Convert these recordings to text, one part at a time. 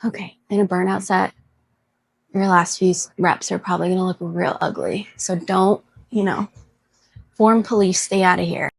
Okay, in a burnout set, your last few reps are probably going to look real ugly. So don't, form police, stay out of here.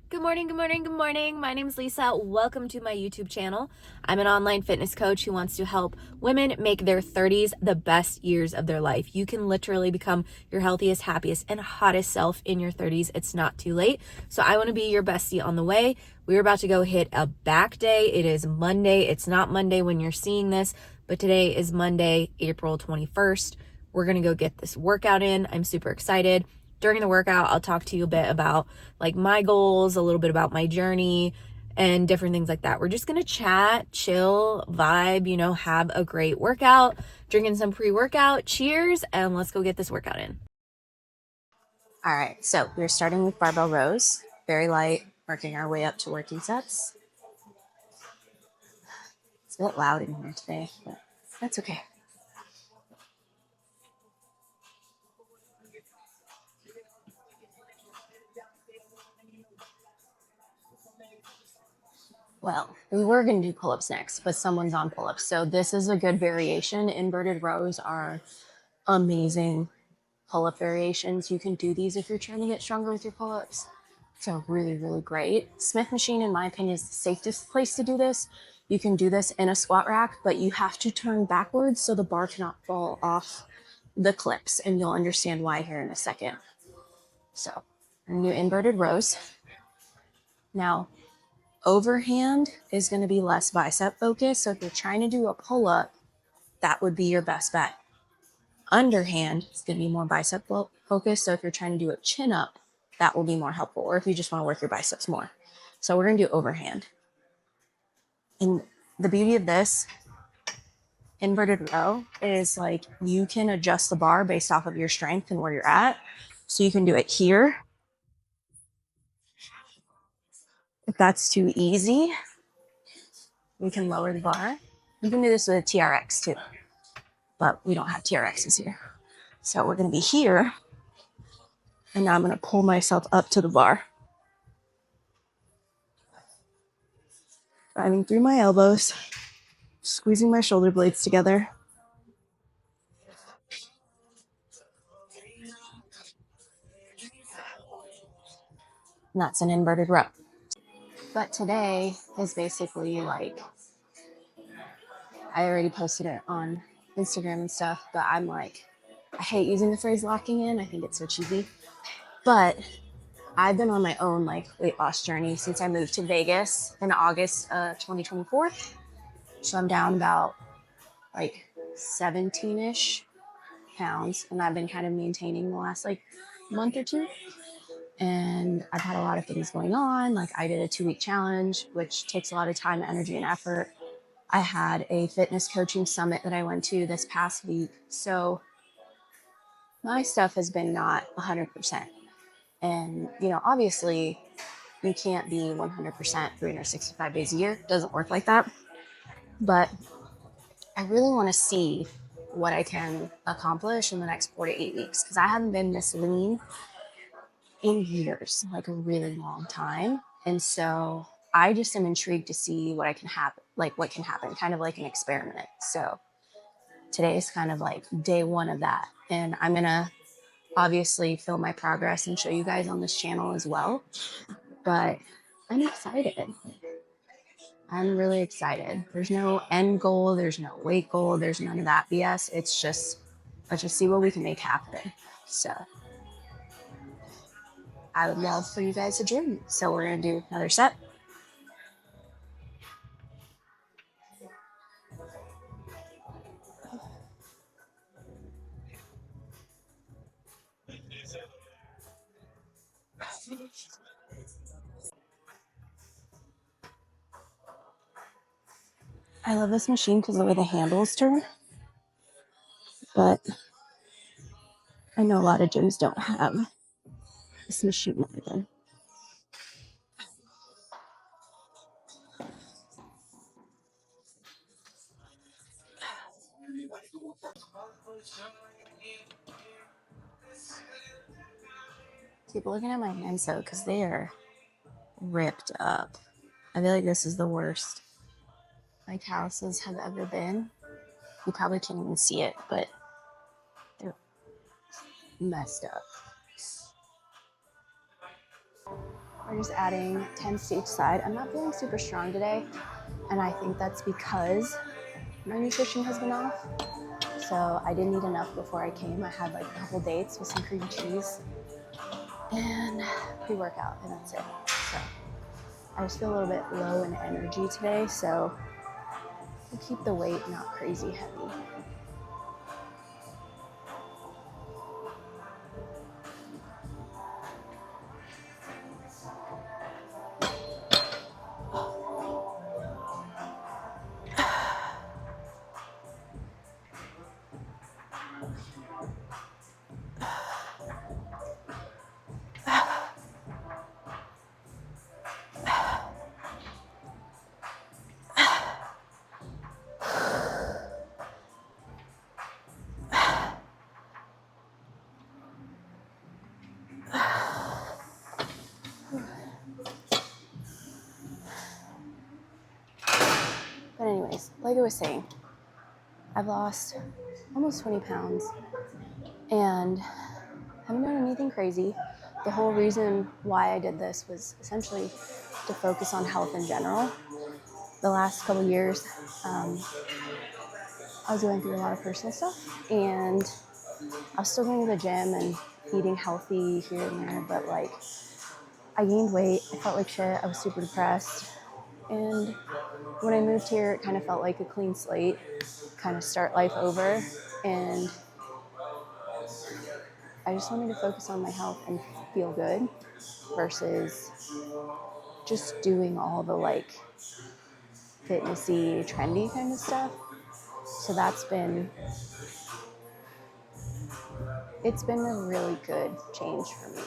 Good morning, good morning, good morning. My name is Lisa. Welcome to my YouTube channel. I'm an online fitness coach who wants to help women make their 30s the best years of their life. You can literally become your healthiest, happiest, and hottest self in your 30s. It's not too late. So I want to be your bestie on the way. We're about to go hit a back day. It is Monday. It's not Monday when you're seeing this, but today is Monday, April 21st. We're going to go get this workout in. I'm super excited. During the workout, I'll talk to you a bit about like my goals, a little bit about my journey, and different things like that. We're just gonna chat, chill, vibe, have a great workout, drinking some pre-workout. Cheers, and let's go get this workout in. All right, so we're starting with barbell rows, very light, working our way up to working sets. It's a bit loud in here today, but that's okay. Well, we were going to do pull-ups next, but someone's on pull-ups. So this is a good variation. Inverted rows are amazing pull-up variations. You can do these if you're trying to get stronger with your pull-ups. So really, really great. Smith machine, in my opinion, is the safest place to do this. You can do this in a squat rack, but you have to turn backwards so the bar cannot fall off the clips, and you'll understand why here in a second. So, our new inverted rows. Now, overhand is going to be less bicep focused. So if you're trying to do a pull-up, that would be your best bet. Underhand is going to be more bicep focused. So if you're trying to do a chin up, that will be more helpful. Or if you just want to work your biceps more. So we're going to do overhand. And the beauty of this inverted row is like you can adjust the bar based off of your strength and where you're at. So you can do it here. If that's too easy, we can lower the bar. You can do this with a TRX too, but we don't have TRXs here. So we're going to be here, and now I'm going to pull myself up to the bar. Driving through my elbows, squeezing my shoulder blades together. And that's an inverted row. But today is basically like, I already posted it on Instagram and stuff, but I'm like, I hate using the phrase locking in. I think it's so cheesy. But I've been on my own like weight loss journey since I moved to Vegas in August 2024. So I'm down about like 17-ish pounds, and I've been kind of maintaining the last like month or two. And I've had a lot of things going on. Like I did a 2-week challenge, which takes a lot of time, energy, and effort. I had a fitness coaching summit that I went to this past week. So my stuff has been not 100%. And, obviously you can't be 100% 365 days a year. It doesn't work like that. But I really want to see what I can accomplish in the next 4 to 8 weeks, because I haven't been this lean in years, like a really long time. And so I just am intrigued to see what what can happen, kind of like an experiment. So today is kind of like day one of that. And I'm going to obviously film my progress and show you guys on this channel as well. But I'm excited. I'm really excited. There's no end goal. There's no weight goal. There's none of that BS. It's just, let's just see what we can make happen. So I would love for you guys to join me. So we're going to do another set. I love this machine because of the way the handles turn. But I know a lot of gyms don't have this machine either. Keep looking at my hands though, because they are ripped up. I feel like this is the worst my calluses have ever been. You probably can't even see it, but they're messed up. We're just adding 10 to each side. I'm not feeling super strong today, and I think that's because my nutrition has been off. So I didn't eat enough before I came. I had like a couple dates with some cream cheese and pre-workout, and that's it. So I just feel a little bit low in energy today, so we'll keep the weight not crazy heavy. But anyways, like I was saying, I've lost almost 20 pounds and haven't done anything crazy. The whole reason why I did this was essentially to focus on health in general. The last couple years, I was going through a lot of personal stuff, and I was still going to the gym and eating healthy here and there, but like I gained weight. I felt like shit. I was super depressed. And when I moved here, it kind of felt like a clean slate, kind of start life over. And I just wanted to focus on my health and feel good versus just doing all the like fitnessy, trendy kind of stuff. So it's been a really good change for me.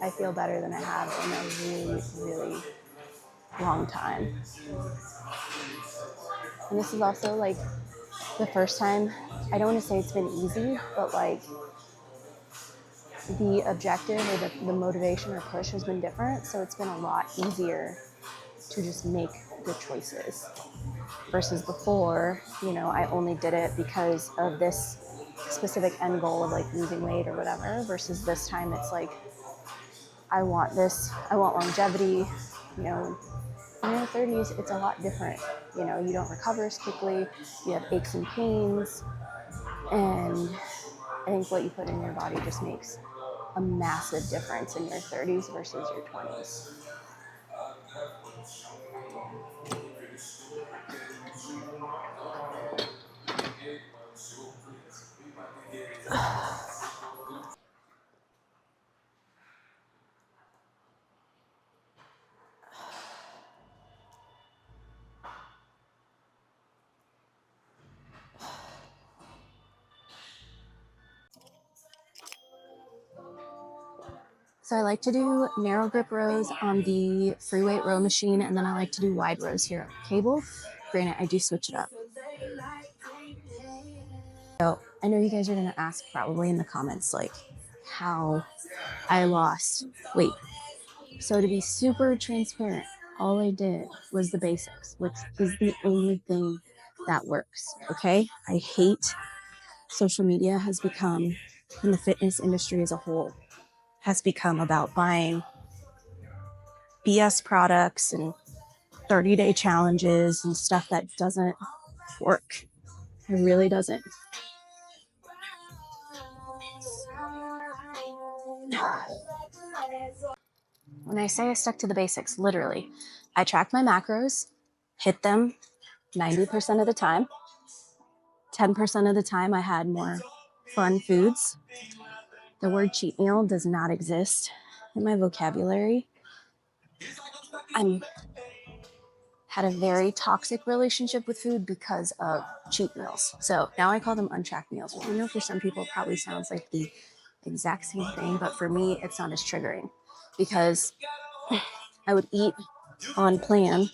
I feel better than I have in a really, really long time. And this is also like the first time, I don't want to say it's been easy, but like the objective or the motivation or push has been different. So it's been a lot easier to just make good choices versus before, I only did it because of this specific end goal of like losing weight or whatever, versus this time it's like, I want longevity. In your 30s, it's a lot different. You don't recover as quickly, you have aches and pains, and I think what you put in your body just makes a massive difference in your 30s versus your 20s. So I like to do narrow grip rows on the free weight row machine, and then I like to do wide rows here on cable. Granted, I do switch it up. So I know you guys are going to ask probably in the comments like how I lost weight. So to be super transparent, all I did was the basics, which is the only thing that works. Okay. I hate social media has become, in the fitness industry as a whole, has become about buying BS products and 30-day challenges and stuff that doesn't work. It really doesn't. When I say I stuck to the basics, literally, I tracked my macros, hit them 90% of the time. 10% of the time, I had more fun foods. The word cheat meal does not exist in my vocabulary. I had a very toxic relationship with food because of cheat meals. So now I call them untracked meals, which I know for some people probably sounds like the exact same thing, but for me, it's not as triggering because I would eat on plan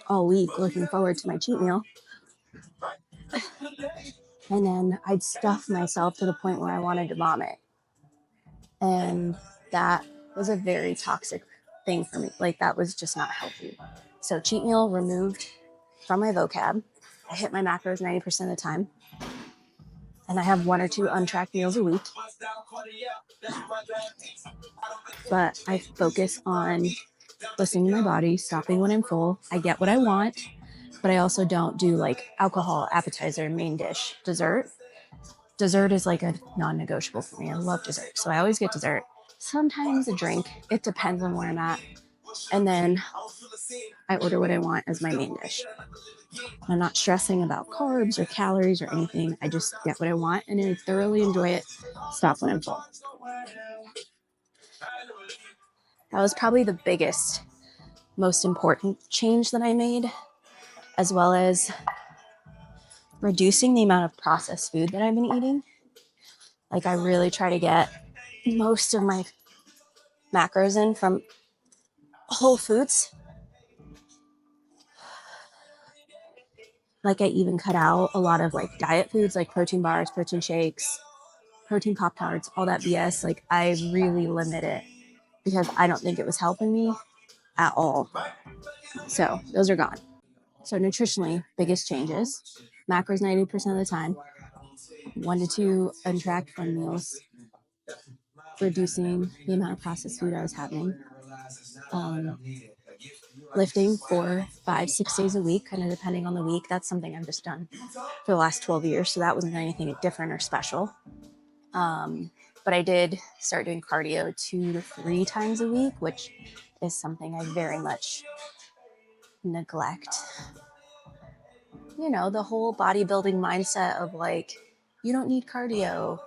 all week looking forward to my cheat meal. And then I'd stuff myself to the point where I wanted to vomit. And that was a very toxic thing for me. Like, that was just not healthy. So cheat meal removed from my vocab. I hit my macros 90% of the time. And I have 1 or 2 untracked meals a week. But I focus on listening to my body, stopping when I'm full. I get what I want, but I also don't do like alcohol, appetizer, main dish, dessert. Dessert is like a non-negotiable for me. I love dessert. So I always get dessert. Sometimes a drink. It depends on where I'm at. And then I order what I want as my main dish. I'm not stressing about carbs or calories or anything. I just get what I want and I thoroughly enjoy it. Stop when I'm full. That was probably the biggest, most important change that I made, as well as reducing the amount of processed food that I've been eating. Like, I really try to get most of my macros in from whole foods. Like, I even cut out a lot of like diet foods, like protein bars, protein shakes, protein Pop-Tarts, all that BS. Like, I really limit it because I don't think it was helping me at all. So those are gone. So nutritionally, biggest changes: macros 90% of the time, 1 to 2 untracked fun meals, reducing the amount of processed food I was having, lifting 4, 5, 6 days a week, kind of depending on the week. That's something I've just done for the last 12 years. So that wasn't anything different or special. But I did start doing cardio 2 to 3 times a week, which is something I very much neglect. You know, the whole bodybuilding mindset of like, you don't need cardio.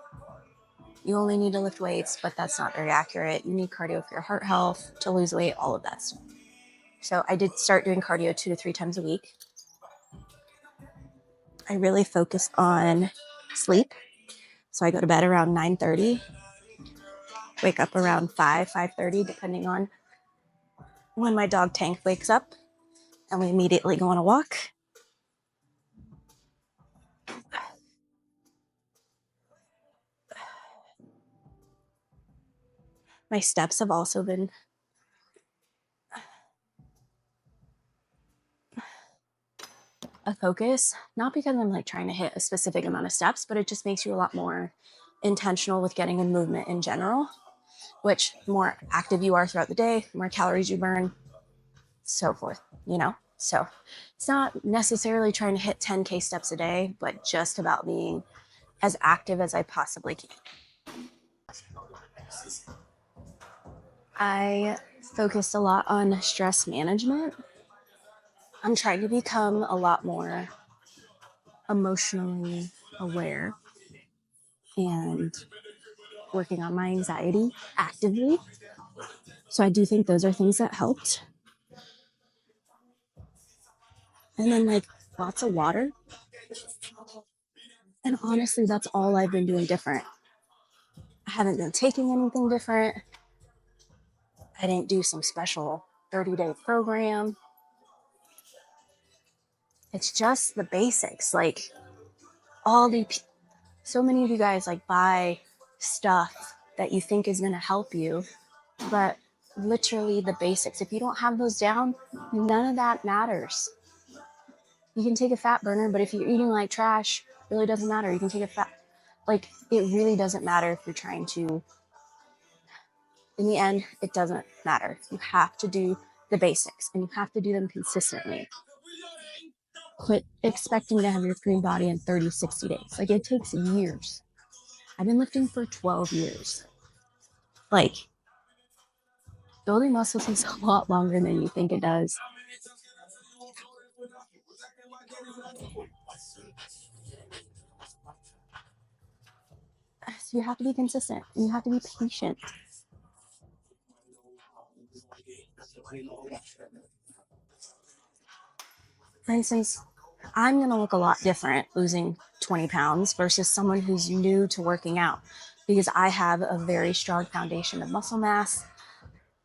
You only need to lift weights, but that's not very accurate. You need cardio for your heart health, to lose weight, all of that stuff. So I did start doing cardio 2 to 3 times a week. I really focus on sleep. So I go to bed around 9:30, wake up around 5:30, depending on when my dog Tank wakes up, and we immediately go on a walk. My steps have also been a focus, not because I'm like trying to hit a specific amount of steps, but it just makes you a lot more intentional with getting in movement in general, which the more active you are throughout the day, the more calories you burn, so forth, you know? So it's not necessarily trying to hit 10K steps a day, but just about being as active as I possibly can. I focused a lot on stress management. I'm trying to become a lot more emotionally aware and working on my anxiety actively. So I do think those are things that helped. And then like lots of water. And honestly, that's all I've been doing different. I haven't been taking anything different. I didn't do some special 30-day program. It's just the basics. Like, so many of you guys like buy stuff that you think is going to help you, but literally the basics, if you don't have those down, none of that matters. You can take a fat burner, but if you're eating like trash, it really doesn't matter. You can take it really doesn't matter if you're trying to. In the end, it doesn't matter. You have to do the basics and you have to do them consistently. Quit expecting to have your dream body in 30, 60 days. Like, it takes years. I've been lifting for 12 years. Like, building muscle takes a lot longer than you think it does. So you have to be consistent and you have to be patient. For instance, I'm going to look a lot different losing 20 pounds versus someone who's new to working out, because I have a very strong foundation of muscle mass.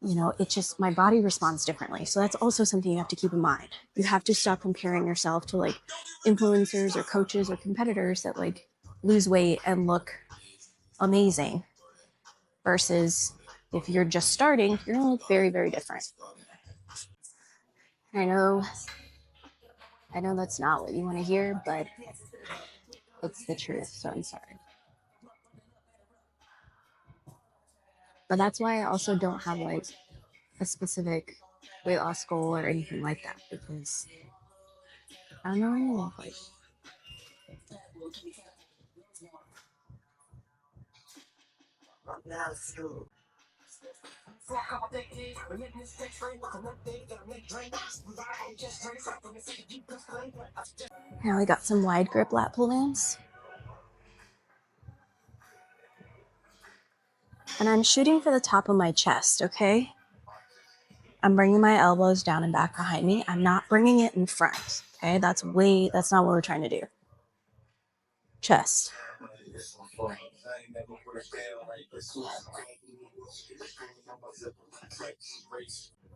You know, it just, my body responds differently. So that's also something you have to keep in mind. You have to stop comparing yourself to like influencers or coaches or competitors that like lose weight and look amazing. versus if you're just starting, you're gonna look very, very different. I know that's not what you want to hear, but it's the truth, so I'm sorry. But that's why I also don't have like a specific weight loss goal or anything like that, because I don't know what I look like. Now we got some wide grip lat pull downs. And I'm shooting for the top of my chest, okay? I'm bringing my elbows down and back behind me. I'm not bringing it in front, okay? That's not what we're trying to do. Chest.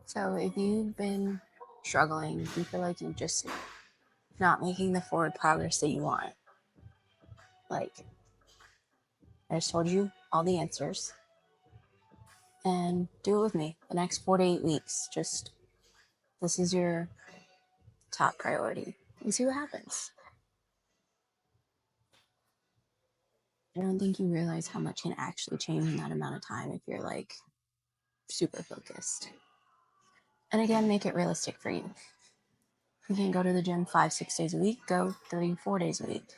So if you've been struggling, if you feel like you're just not making the forward progress that you want, like I just told you all the answers, and do it with me the next 4 to 8 weeks. Just this is your top priority and see what happens. I don't think you realize how much can actually change in that amount of time if you're like super focused. And again, make it realistic for you. You can go to the gym 5-6 days a week, go 3-4 days a week.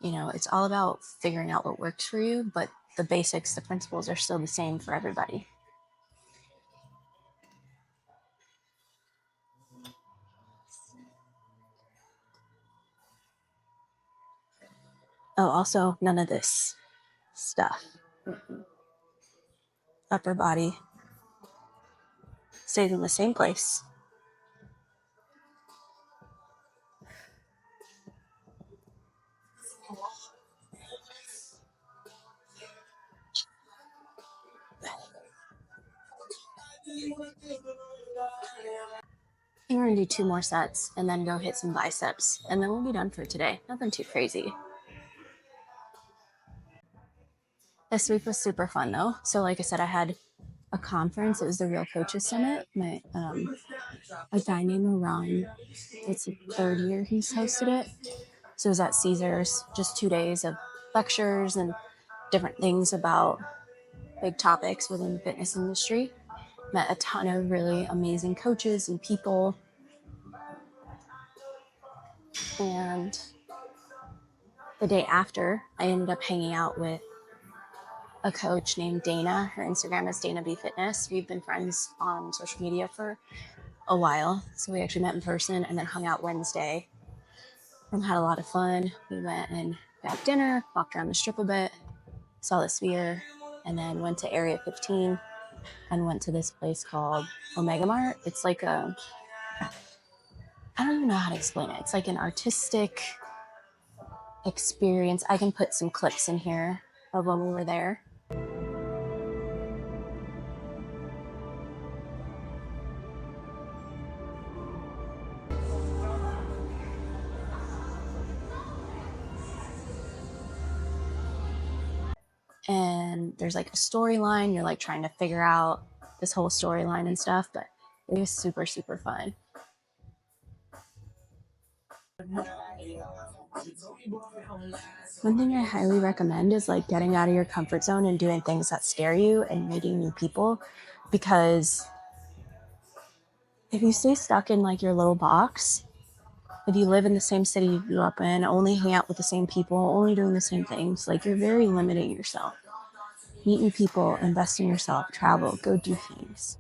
You know, it's all about figuring out what works for you, but the basics, the principles are still the same for everybody. Oh, also, none of this stuff. Upper body stays in the same place. We're gonna do 2 more sets and then go hit some biceps, and then we'll be done for today. Nothing too crazy. This week was super fun though. So like I said, I had a conference. It was the Real Coaches Summit. My a guy named Ron, it's the 3rd year he's hosted it. So it was at Caesars, just 2 days of lectures and different things about big topics within the fitness industry. Met a ton of really amazing coaches and people. And the day after, I ended up hanging out with a coach named Dana. Her Instagram is Dana B Fitness. We've been friends on social media for a while. So we actually met in person and then hung out Wednesday and had a lot of fun. We went and got dinner, walked around the strip a bit, saw the Sphere, and then went to Area 15 and went to this place called Omega Mart. It's like I don't even know how to explain it. It's like an artistic experience. I can put some clips in here of when we were there. And there's like a storyline. You're like trying to figure out this whole storyline and stuff, but it was super, super fun. One thing I highly recommend is like getting out of your comfort zone and doing things that scare you and meeting new people, because if you stay stuck in like your little box, if you live in the same city you grew up in, only hang out with the same people, only doing the same things, like you're very limiting yourself. Meet new people, invest in yourself, travel, go do things.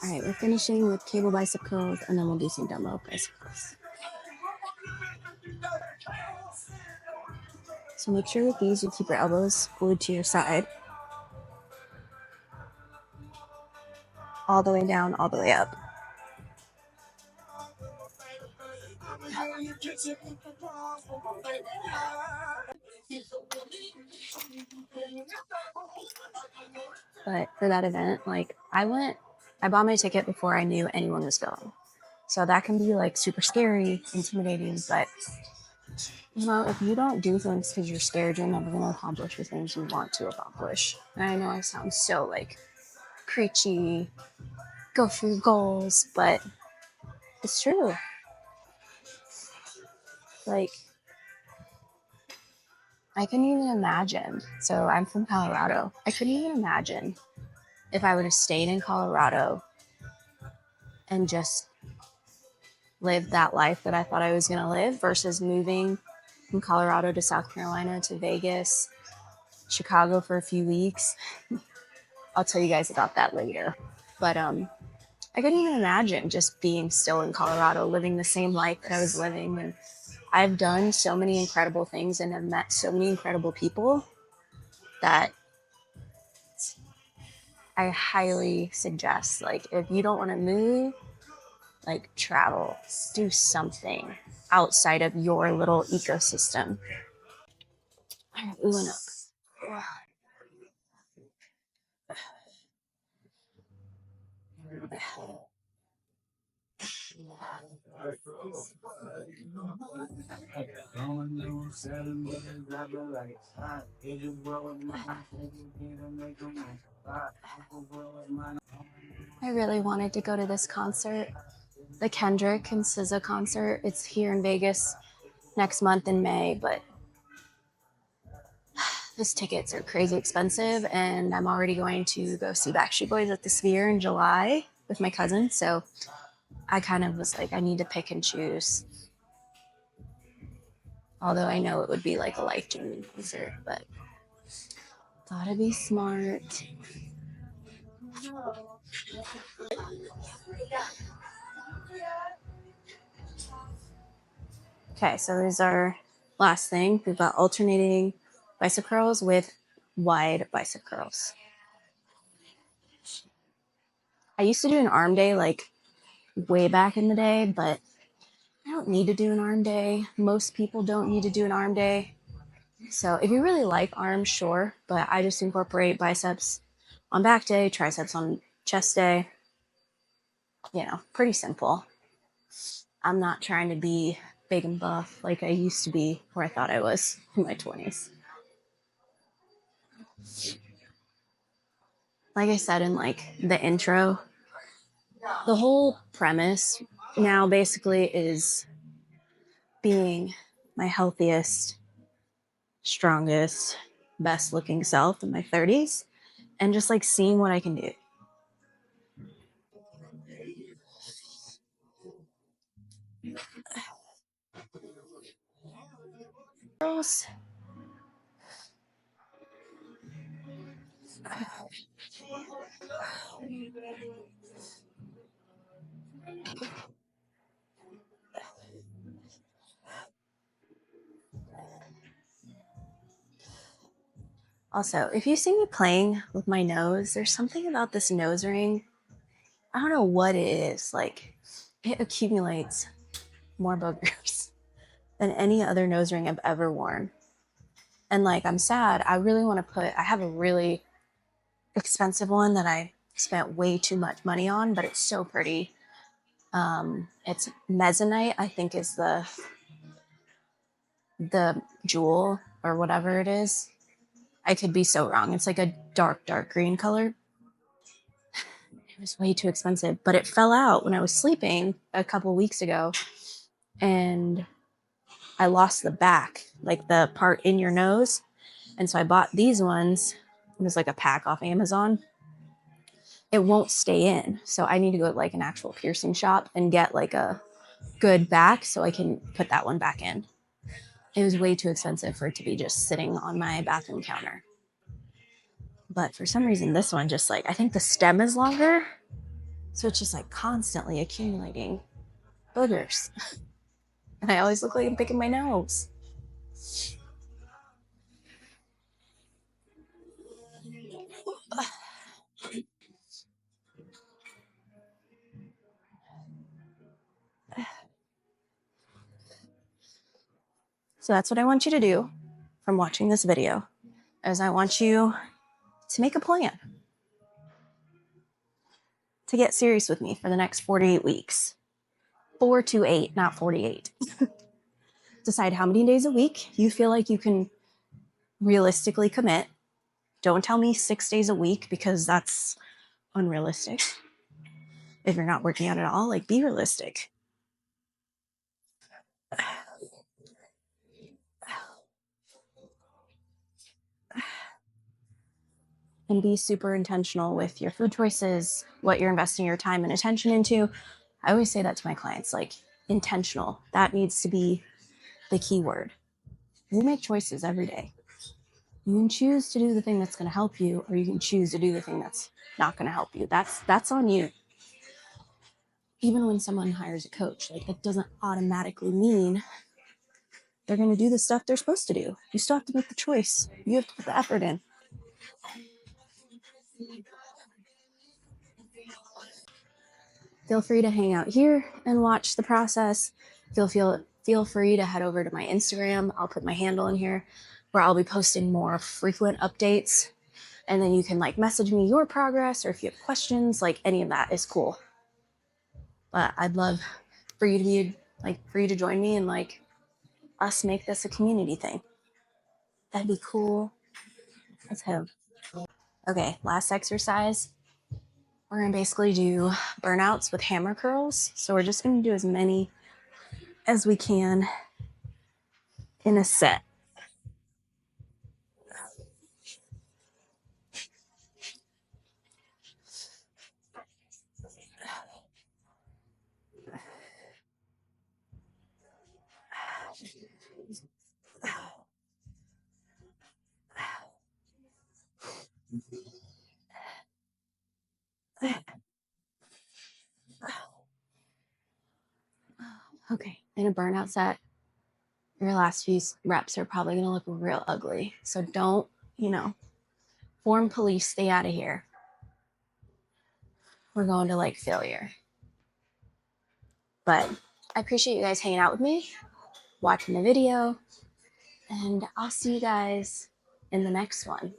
All right, we're finishing with cable bicep curls, and then we'll do some dumbbell bicep curls. So make sure with these you keep your elbows glued to your side. All the way down, all the way up. But for that event, like I bought my ticket before I knew anyone was going. So that can be like super scary, intimidating, but you know, if you don't do things because you're scared, you're never going to accomplish the things you want to accomplish. And I know I sound so like preachy, go for your goals, but it's true. Like, I couldn't even imagine. So I'm from Colorado. I couldn't even imagine if I would have stayed in Colorado and just lived that life that I thought I was going to live versus moving from Colorado to South Carolina to Vegas, Chicago for a few weeks. I'll tell you guys about that later. But I couldn't even imagine just being still in Colorado, living the same life that I was living. And I've done so many incredible things and have met so many incredible people that I highly suggest, like, if you don't want to move, like, travel, do something outside of your little ecosystem. All right, we went up. I really wanted to go to this concert, the Kendrick and SZA concert. It's here in Vegas next month in May, but these tickets are crazy expensive, and I'm already going to go see Backstreet Boys at the Sphere in July with my cousin. So I kind of was like, I need to pick and choose. Although I know it would be like a life-changing concert, but thought it'd be smart. Okay, so there's our last thing. We've got alternating bicep curls with wide bicep curls. I used to do an arm day like way back in the day, but I don't need to do an arm day. Most people don't need to do an arm day. So if you really like arms, sure, but I just incorporate biceps on back day, triceps on chest day. You know, pretty simple. I'm not trying to be big and buff like I used to be, or I thought I was in my 20s. Like I said in like the intro, the whole premise now basically is being my healthiest, strongest, best looking self in my 30s and just like seeing what I can do. Girls, also, if you see me playing with my nose, there's something about this nose ring. I don't know what it is. Like, it accumulates more boogers than any other nose ring I've ever worn. And like, I'm sad. I really want to I have a really expensive one that I spent way too much money on, but it's so pretty. It's Mezzanite, I think is the jewel or whatever it is. I could be so wrong. It's like a dark green color. It was way too expensive, but it fell out when I was sleeping a couple weeks ago, and I lost the back, like the part in your nose. And so I bought these ones. It was like a pack off Amazon. It won't stay in. So I need to go to like an actual piercing shop and get like a good back so I can put that one back in. It was way too expensive for it to be just sitting on my bathroom counter. But for some reason, this one just like, I think the stem is longer. So it's just like constantly accumulating boogers. And I always look like I'm picking my nose. So that's what I want you to do from watching this video, is I want you to make a plan to get serious with me for the next 48 weeks. 4 to 8, not 48. Decide how many days a week you feel like you can realistically commit. Don't tell me 6 days a week because that's unrealistic. If you're not working out at all, like, be realistic. And be super intentional with your food choices, what you're investing your time and attention into. I always say that to my clients, like, intentional. That needs to be the key word. You make choices every day. You can choose to do the thing that's going to help you, or you can choose to do the thing that's not going to help you. That's on you. Even when someone hires a coach, like, that doesn't automatically mean they're going to do the stuff they're supposed to do. You still have to make the choice. You have to put the effort in. Feel free to hang out here and watch the process. Feel free to head over to my Instagram. I'll put my handle in here where I'll be posting more frequent updates. And then you can, like, message me your progress, or if you have questions, like, any of that is cool. But I'd love for you to be for you to join me and, like, us make this a community thing. That'd be cool. Let's have. Okay, last exercise. We're gonna basically do burnouts with hammer curls. So we're just gonna do as many as we can in a set. Okay, in a burnout set, your last few reps are probably gonna look real ugly. So don't, form police, stay out of here. We're going to, like, failure. But I appreciate you guys hanging out with me, watching the video, and I'll see you guys in the next one.